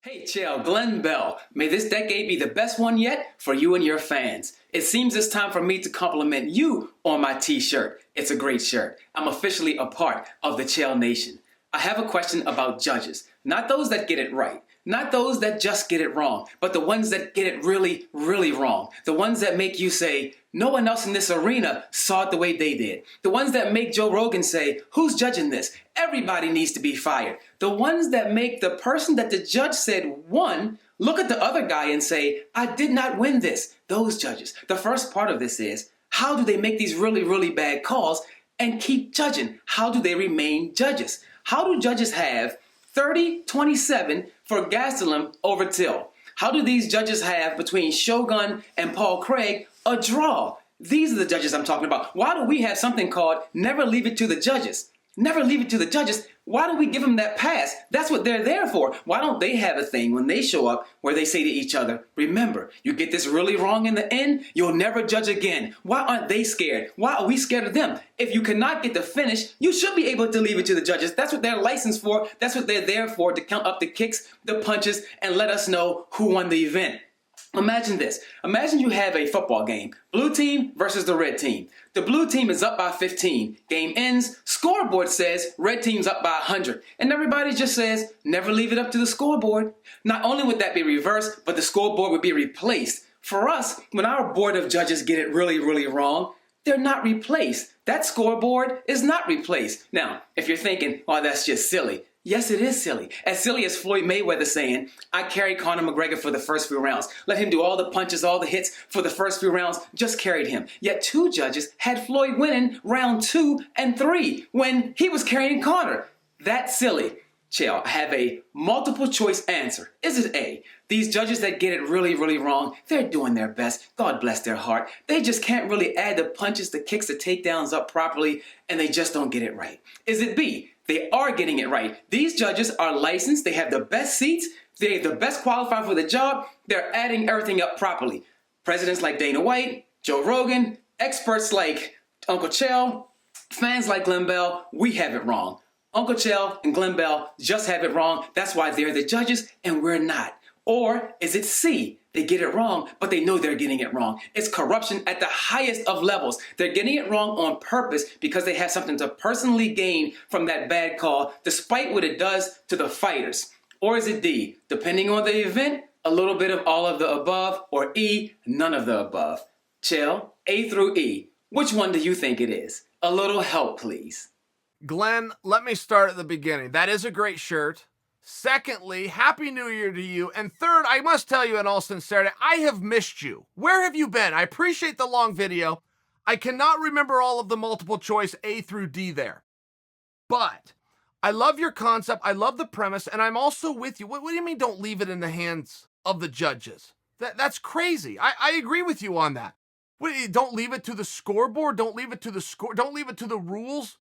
Hey, Chael, Glenn Bell. May this decade be the best one yet for you and your fans. It seems it's time for me to compliment you on my t-shirt. It's a great shirt. I'm officially a part of the Chael Nation. I have a question about judges. Not those that get it right. Not those that just get it wrong, but the ones that get it really, really wrong. The ones that make you say, no one else in this arena saw it the way they did. The ones that make Joe Rogan say, who's judging this? Everybody needs to be fired. The ones that make the person that the judge said won look at the other guy and say, I did not win this. Those judges. The first part of this is, how do they make these really, really bad calls and keep judging? How do they remain judges? How do judges have 30-27 for Gastelum over Till? How do these judges have between Shogun and Paul Craig a draw? These are the judges I'm talking about. Why do we have something called never leave it to the judges? Never leave it to the judges. Why do we give them that pass? That's what they're there for. Why don't they have a thing when they show up where they say to each other, remember, you get this really wrong in the end, you'll never judge again. Why aren't they scared? Why are we scared of them? If you cannot get the finish, you should be able to leave it to the judges. That's what they're licensed for. That's what they're there for, to count up the kicks, the punches, and let us know who won the event. Imagine this. Imagine you have a football game. Blue team versus the red team. The blue team is up by 15. Game ends. Scoreboard says red team's up by 100. And everybody just says, never leave it up to the scoreboard. Not only would that be reversed, but the scoreboard would be replaced. For us, when our board of judges get it really, really wrong, they're not replaced. That scoreboard is not replaced. Now, if you're thinking, oh, that's just silly. Yes, it is silly. As silly as Floyd Mayweather saying, I carried Conor McGregor for the first few rounds. Let him do all the punches, all the hits for the first few rounds, just carried him. Yet two judges had Floyd winning round 2 and 3 when he was carrying Conor. That's silly. Chael, I have a multiple choice answer. Is it A? These judges that get it really, really wrong, they're doing their best. God bless their heart. They just can't really add the punches, the kicks, the takedowns up properly, and they just don't get it right. Is it B? They are getting it right. These judges are licensed. They have the best seats. They're the best qualified for the job. They're adding everything up properly. Presidents like Dana White, Joe Rogan, experts like Uncle Chael, fans like Glenn Bell, we have it wrong. Uncle Chael and Glenn Bell just have it wrong. That's why they're the judges and we're not. Or is it C? They get it wrong, but they know they're getting it wrong. It's corruption at the highest of levels. They're getting it wrong on purpose because they have something to personally gain from that bad call, despite what it does to the fighters. Or is it D? Depending on the event, a little bit of all of the above, or E, none of the above. Chael, A through E. Which one do you think it is? A little help, please. Glenn, let me start at the beginning. That is a great shirt. Secondly, Happy New Year to you. And third, I must tell you in all sincerity, I have missed you. Where have you been? I appreciate the long video. I cannot remember all of the multiple choice A through D there. But I love your concept. I love the premise. And I'm also with you. What do you mean don't leave it in the hands of the judges? That's crazy. I agree with you on that. Don't leave it to the scoreboard. Don't leave it to the score. Don't leave it to the rules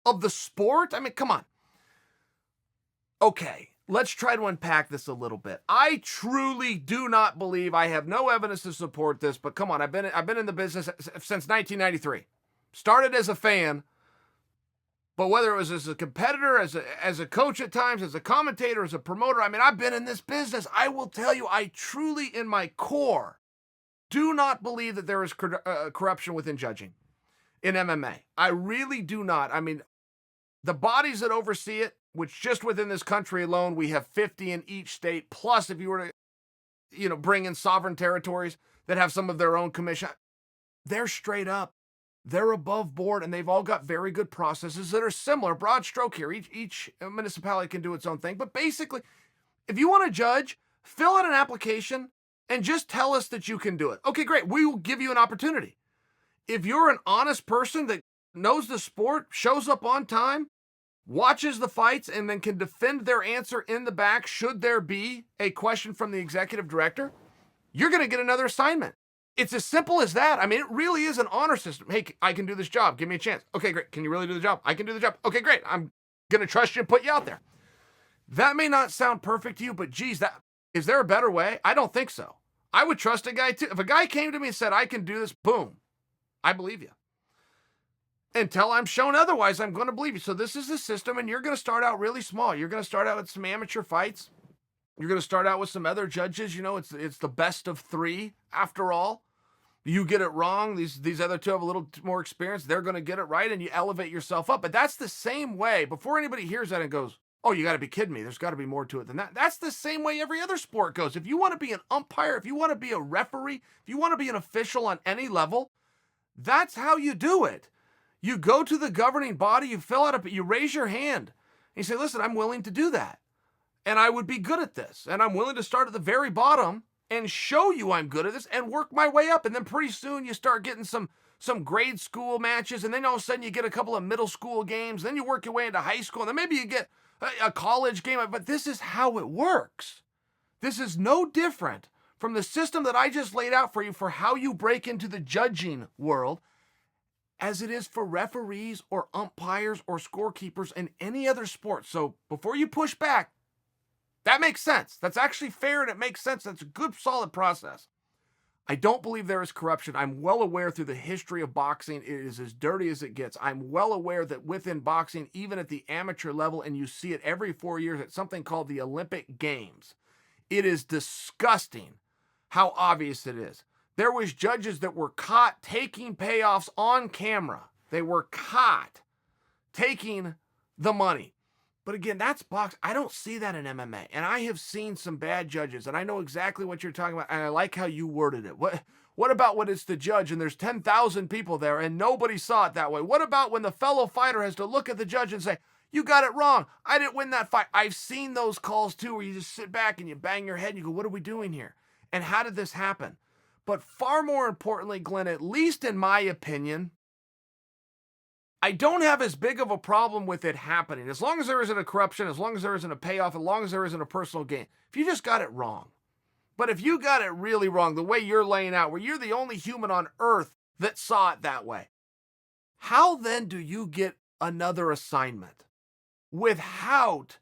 of the sport. I mean, come on. Okay, let's try to unpack this a little bit. I truly do not believe, I have no evidence to support this, but come on, I've been in the business since 1993. Started as a fan, but whether it was as a competitor, as a coach at times, as a commentator, as a promoter, I mean, I've been in this business. I will tell you, I truly, in my core, do not believe that there is corruption within judging in MMA. I really do not. I mean, the bodies that oversee it, which just within this country alone, we have 50 in each state. Plus, if you were to, bring in sovereign territories that have some of their own commission, they're straight up. They're above board, and they've all got very good processes that are similar. Broad stroke here. Each municipality can do its own thing. But basically, if you want to judge, fill out an application and just tell us that you can do it. Okay, great. We will give you an opportunity. If you're an honest person that knows the sport, shows up on time, watches the fights, and then can defend their answer in the back should there be a question from the executive director, you're going to get another assignment. It's as simple as that. I mean, it really is an honor system. Hey, I can do this job. Give me a chance. Okay, great. Can you really do the job? I can do the job. Okay, great. I'm going to trust you and put you out there. That may not sound perfect to you, but geez, is there a better way? I don't think so. I would trust a guy too. If a guy came to me and said, I can do this, boom, I believe you. Until I'm shown otherwise, I'm going to believe you. So this is the system, and you're going to start out really small. You're going to start out with some amateur fights. You're going to start out with some other judges. It's the best of three after all. You get it wrong. These other two have a little more experience. They're going to get it right, and you elevate yourself up. But that's the same way. Before anybody hears that and goes, oh, you got to be kidding me. There's got to be more to it than that. That's the same way every other sport goes. If you want to be an umpire, if you want to be a referee, if you want to be an official on any level, that's how you do it. You go to the governing body, you fill out you raise your hand, and you say, listen, I'm willing to do that. And I would be good at this. And I'm willing to start at the very bottom and show you I'm good at this and work my way up. And then pretty soon you start getting some grade school matches. And then all of a sudden you get a couple of middle school games. Then you work your way into high school. And then maybe you get a college game. But this is how it works. This is no different from the system that I just laid out for you for how you break into the judging world as it is for referees or umpires or scorekeepers in any other sport. So before you push back, that makes sense. That's actually fair and it makes sense. That's a good, solid process. I don't believe there is corruption. I'm well aware through the history of boxing, it is as dirty as it gets. I'm well aware that within boxing, even at the amateur level, and you see it every 4 years at something called the Olympic Games, it is disgusting how obvious it is. There was judges that were caught taking payoffs on camera. They were caught taking the money. But again, that's boxing. I don't see that in MMA. And I have seen some bad judges, and I know exactly what you're talking about, and I like how you worded it. What about when it's the judge and there's 10,000 people there and nobody saw it that way? What about when the fellow fighter has to look at the judge and say, you got it wrong. I didn't win that fight. I've seen those calls too where you just sit back and you bang your head and you go, what are we doing here? And how did this happen? But far more importantly, Glenn, at least in my opinion, I don't have as big of a problem with it happening. As long as there isn't a corruption, as long as there isn't a payoff, as long as there isn't a personal gain. If you just got it wrong. But if you got it really wrong, the way you're laying out, where you're the only human on earth that saw it that way, how then do you get another assignment without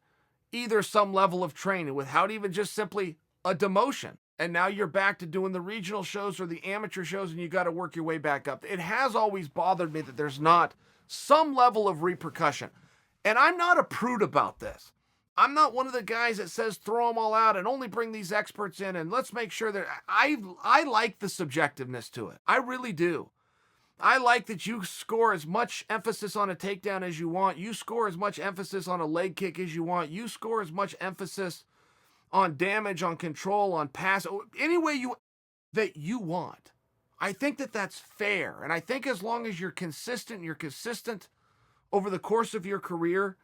either some level of training, without even just simply a demotion? And now you're back to doing the regional shows or the amateur shows and you got to work your way back up. It has always bothered me that there's not some level of repercussion. And I'm not a prude about this. I'm not one of the guys that says throw them all out and only bring these experts in and let's make sure that I like the subjectiveness to it. I really do. I like that you score as much emphasis on a takedown as you want. You score as much emphasis on a leg kick as you want. You score as much emphasis on damage, on control, on pass, any way that you want. I think that that's fair. And I think as long as you're consistent over the course of your career,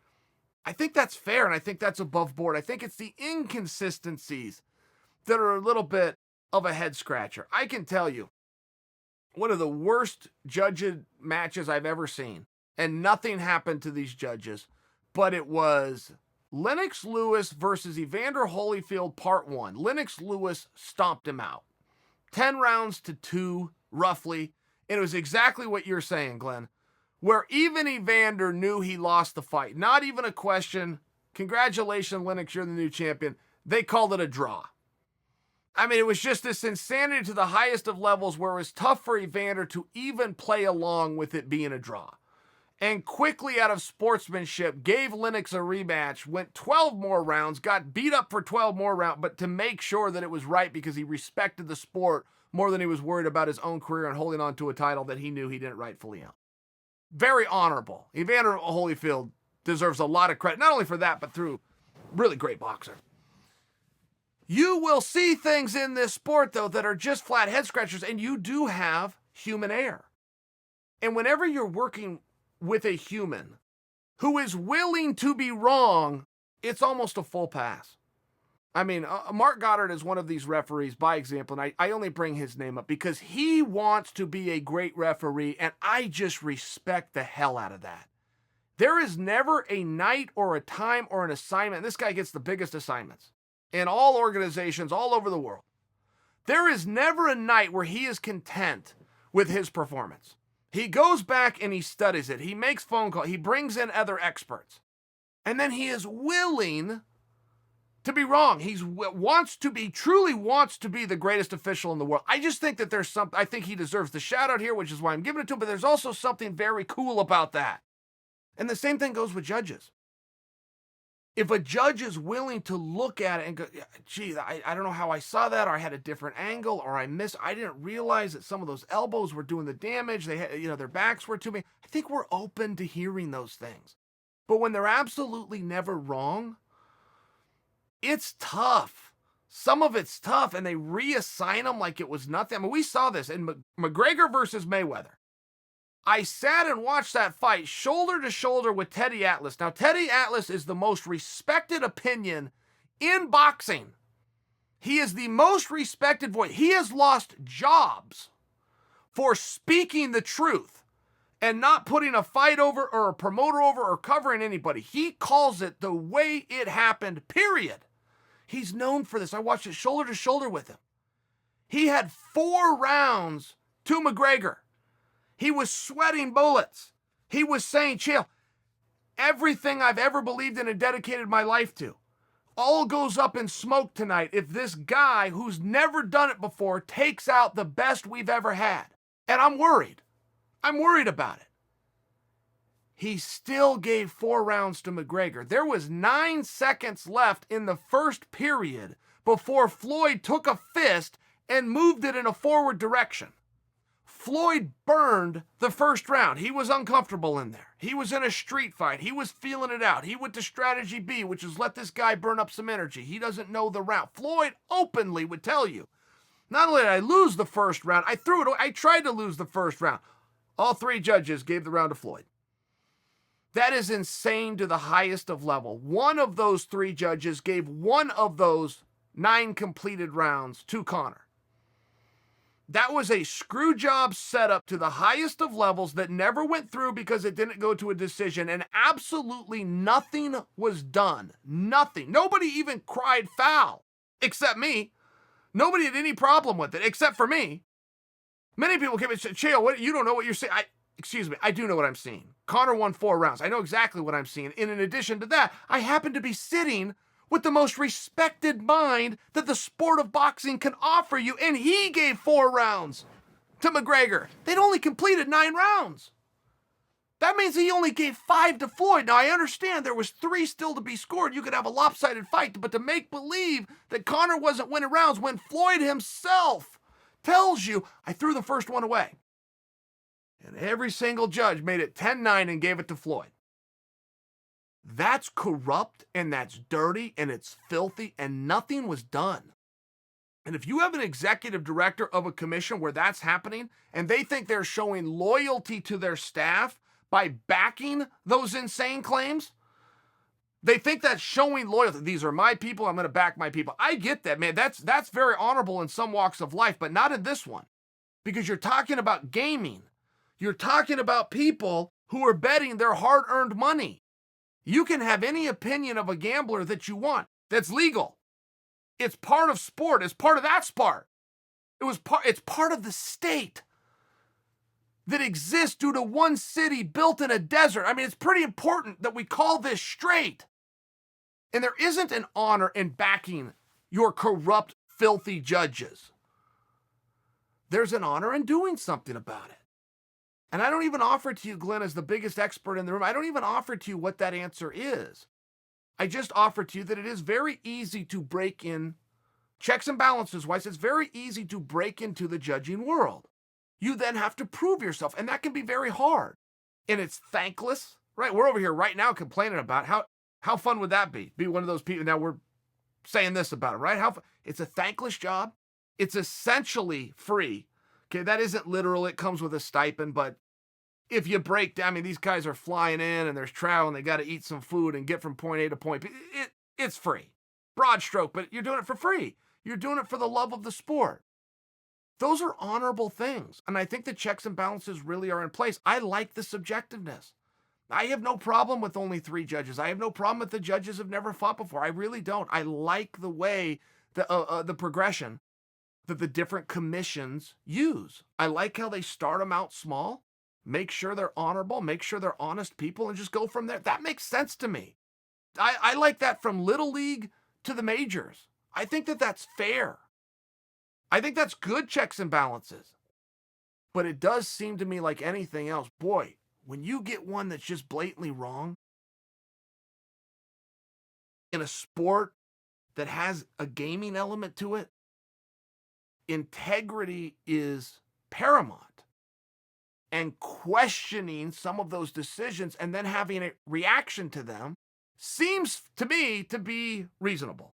I think that's fair. And I think that's above board. I think it's the inconsistencies that are a little bit of a head scratcher. I can tell you, one of the worst judged matches I've ever seen, and nothing happened to these judges, but it was Lennox Lewis versus Evander Holyfield, part 1. Lennox Lewis stomped him out. 10 rounds to 2, roughly. And it was exactly what you're saying, Glenn, where even Evander knew he lost the fight. Not even a question. Congratulations, Lennox, you're the new champion. They called it a draw. I mean, it was just this insanity to the highest of levels where it was tough for Evander to even play along with it being a draw. And quickly out of sportsmanship, gave Lennox a rematch, went 12 more rounds, got beat up for 12 more rounds, but to make sure that it was right because he respected the sport more than he was worried about his own career and holding on to a title that he knew he didn't rightfully own. Very honorable. Evander Holyfield deserves a lot of credit, not only for that, but through really great boxer. You will see things in this sport, though, that are just flat head scratchers, and you do have human error. And whenever you're working with a human who is willing to be wrong, it's almost a full pass. I mean, Mark Goddard is one of these referees, by example, and I only bring his name up because he wants to be a great referee, and I just respect the hell out of that. There is never a night or a time or an assignment, and this guy gets the biggest assignments in all organizations all over the world. There is never a night where he is content with his performance. He goes back and he studies it. He makes phone calls. He brings in other experts. And then he is willing to be wrong. He truly wants to be the greatest official in the world. I just think that I think he deserves the shout out here, which is why I'm giving it to him, but there's also something very cool about that. And the same thing goes with judges. If a judge is willing to look at it and go, gee, I don't know how I saw that, or I had a different angle, or I didn't realize that some of those elbows were doing the damage. They had, their backs were to me. I think we're open to hearing those things. But when they're absolutely never wrong, it's tough. Some of it's tough, and they reassign them like it was nothing. I mean, we saw this in McGregor versus Mayweather. I sat and watched that fight shoulder to shoulder with Teddy Atlas. Now, Teddy Atlas is the most respected opinion in boxing. He is the most respected voice. He has lost jobs for speaking the truth and not putting a fight over or a promoter over or covering anybody. He calls it the way it happened, period. He's known for this. I watched it shoulder to shoulder with him. He had 4 rounds to McGregor. He was sweating bullets. He was saying, Chael, everything I've ever believed in and dedicated my life to all goes up in smoke tonight if this guy who's never done it before takes out the best we've ever had. And I'm worried. I'm worried about it. He still gave 4 rounds to McGregor. There was 9 seconds left in the first period before Floyd took a fist and moved it in a forward direction. Floyd burned the first round. He was uncomfortable in there. He was in a street fight. He was feeling it out. He went to strategy B, which is let this guy burn up some energy. He doesn't know the round. Floyd openly would tell you, not only did I lose the first round, I threw it away. I tried to lose the first round. All 3 judges gave the round to Floyd. That is insane to the highest of level. One of those 3 judges gave one of those 9 completed rounds to Conor. That was a screw job setup to the highest of levels that never went through because it didn't go to a decision, and absolutely nothing was done. Nothing. Nobody even cried foul, except me. Nobody had any problem with it, except for me. Many people came and said, Chael, you don't know what you're saying. Excuse me, I do know what I'm seeing. Conor won 4 rounds. I know exactly what I'm seeing. And in addition to that, I happen to be sitting with the most respected mind that the sport of boxing can offer you, and he gave 4 rounds to McGregor. They'd only completed 9 rounds. That means he only gave 5 to Floyd. Now, I understand there was 3 still to be scored. You could have a lopsided fight, but to make believe that Conor wasn't winning rounds when Floyd himself tells you, I threw the first one away. And every single judge made it 10-9 and gave it to Floyd. That's corrupt, and that's dirty, and it's filthy, and nothing was done. And if you have an executive director of a commission where that's happening, and they think they're showing loyalty to their staff by backing those insane claims, they think that's showing loyalty. These are my people, I'm going to back my people. I get that, man. That's very honorable in some walks of life, but not in this one. Because you're talking about gaming. You're talking about people who are betting their hard-earned money. You can have any opinion of a gambler that you want. That's legal. It's part of sport. It's part of that sport. It's part of the state that exists due to one city built in a desert. I mean, it's pretty important that we call this straight. And there isn't an honor in backing your corrupt, filthy judges. There's an honor in doing something about it. And I don't even offer to you, Glenn, as the biggest expert in the room, I don't even offer to you what that answer is. I just offer to you that it is very easy to break in, checks and balances wise, it's very easy to break into the judging world. You then have to prove yourself, and that can be very hard. And it's thankless, right? We're over here right now complaining about how fun would that be? Be one of those people, now we're saying this about it, right? It's a thankless job. It's essentially free. Okay, that isn't literal. It comes with a stipend, but if you break down, I mean, these guys are flying in and there's travel and they got to eat some food and get from point A to point B. It's free. Broad stroke, but you're doing it for free. You're doing it for the love of the sport. Those are honorable things. And I think the checks and balances really are in place. I like the subjectiveness. I have no problem with only 3 judges. I have no problem with the judges have never fought before. I really don't. I like the way, the progression that the different commissions use. I like how they start them out small, make sure they're honorable, make sure they're honest people, and just go from there. That makes sense to me. I like that from Little League to the majors. I think that that's fair. I think that's good checks and balances. But it does seem to me like anything else, boy, when you get one that's just blatantly wrong, in a sport that has a gaming element to it, integrity is paramount. And questioning some of those decisions and then having a reaction to them seems to me to be reasonable.